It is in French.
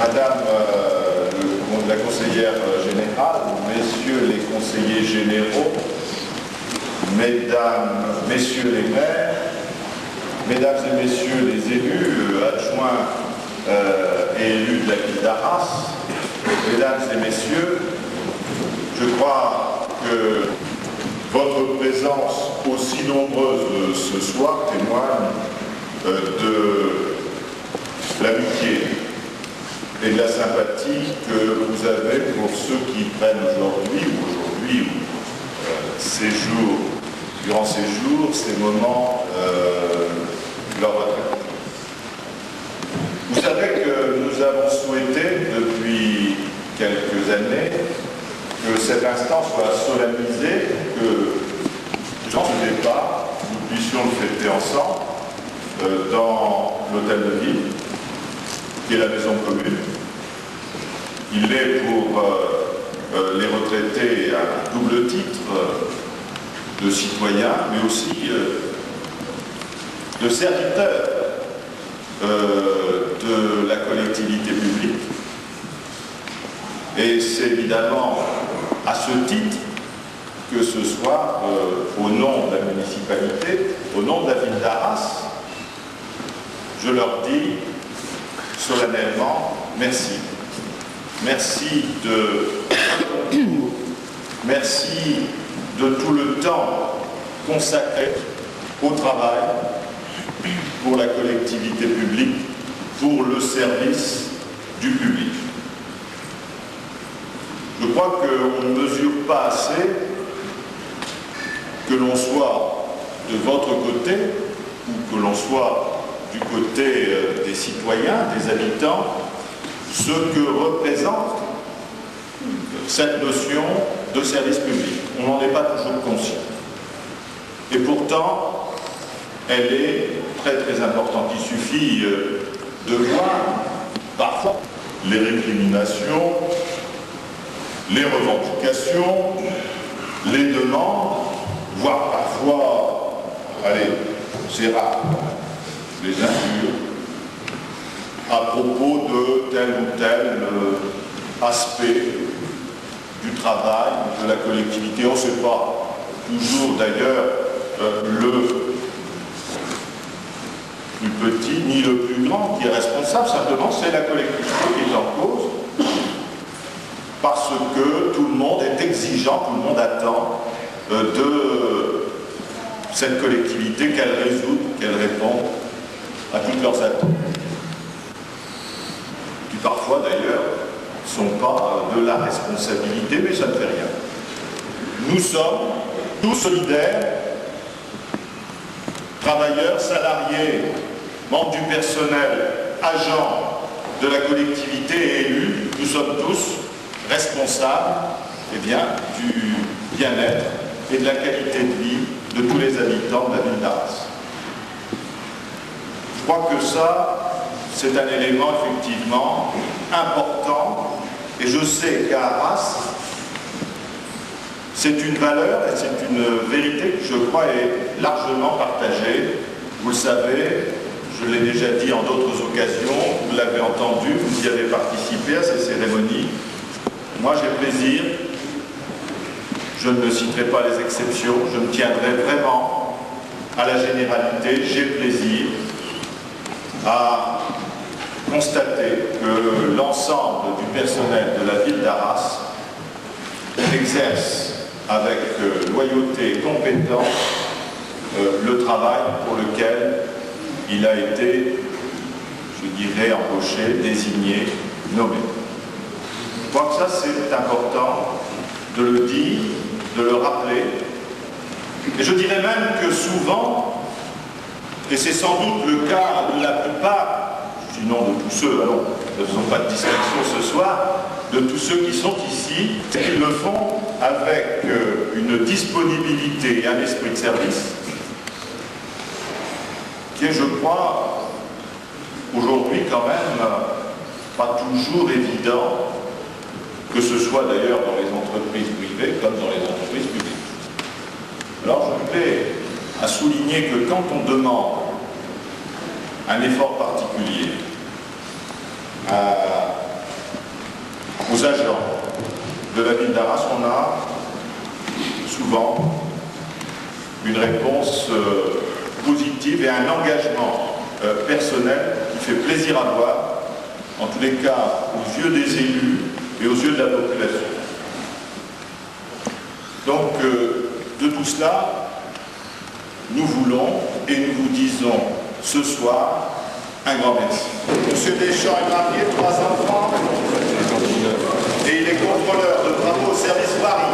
Madame la conseillère générale, messieurs les conseillers généraux, mesdames, messieurs les maires, mesdames et messieurs les élus, adjoints et élus de la ville d'Arras, mesdames et messieurs, je crois que votre présence aussi nombreuse ce soir témoigne de l'amitié et de la sympathie que vous avez pour ceux qui prennent aujourd'hui ou durant ces jours, ces moments, leur retraite. Vous savez que nous avons souhaité depuis quelques années que cet instant soit solennisé, que dans ce départ, nous puissions le fêter ensemble dans l'hôtel de ville, qui est la maison commune. Il est pour les retraités à double titre de citoyens, mais aussi de serviteurs de la collectivité publique. Et c'est évidemment à ce titre que ce soir, au nom de la municipalité, au nom de la ville d'Arras, je leur dis solennellement merci. Merci de tout le temps consacré au travail pour la collectivité publique, pour le service du public. Je crois qu'on ne mesure pas assez que l'on soit de votre côté ou que l'on soit du côté des citoyens, des habitants, ce que représente cette notion de service public. On n'en est pas toujours conscient. Et pourtant, elle est très très importante. Il suffit de voir parfois les récriminations, les revendications, les demandes, voire parfois, allez, c'est rare, les injures, à propos de tel ou tel aspect du travail, de la collectivité. On ne sait pas toujours d'ailleurs le plus petit ni le plus grand qui est responsable, simplement c'est la collectivité qui est en cause, parce que tout le monde est exigeant, tout le monde attend de cette collectivité qu'elle résout, qu'elle répond à toutes leurs attentes. Qui parfois d'ailleurs ne sont pas de la responsabilité, mais ça ne fait rien. Nous sommes tous solidaires, travailleurs, salariés, membres du personnel, agents de la collectivité et élus, nous sommes tous responsables du bien-être et de la qualité de vie de tous les habitants de la ville d'Arras. Je crois que ça, c'est un élément effectivement important, et je sais qu'à Arras, c'est une valeur et c'est une vérité que je crois est largement partagée. Vous le savez, je l'ai déjà dit en d'autres occasions, vous l'avez entendu, vous y avez participé à ces cérémonies. Moi j'ai plaisir, je ne citerai pas les exceptions, je me tiendrai vraiment à la généralité, j'ai plaisir à constater que l'ensemble du personnel de la ville d'Arras exerce avec loyauté et compétence le travail pour lequel il a été, je dirais, embauché, désigné, nommé. Je crois que ça c'est important de le dire, de le rappeler. Et je dirais même que souvent, et c'est sans doute le cas de la plupart, sinon de tous ceux, alors ne faisons pas de distinction ce soir, de tous ceux qui sont ici, c'est qu'ils le font avec une disponibilité et un esprit de service qui est, je crois, aujourd'hui quand même pas toujours évident, que ce soit d'ailleurs dans les entreprises privées comme dans les entreprises publiques. Alors je plais à souligner que quand on demande un effort particulier à aux agents de la ville d'Arras, on a souvent une réponse positive et un engagement personnel qui fait plaisir à voir, en tous les cas aux yeux des élus et aux yeux de la population. Donc, de tout cela, nous voulons et nous vous disons ce soir un grand merci. Monsieur Deschamps est marié, 3 enfants, et il est contrôleur de travaux au service Paris.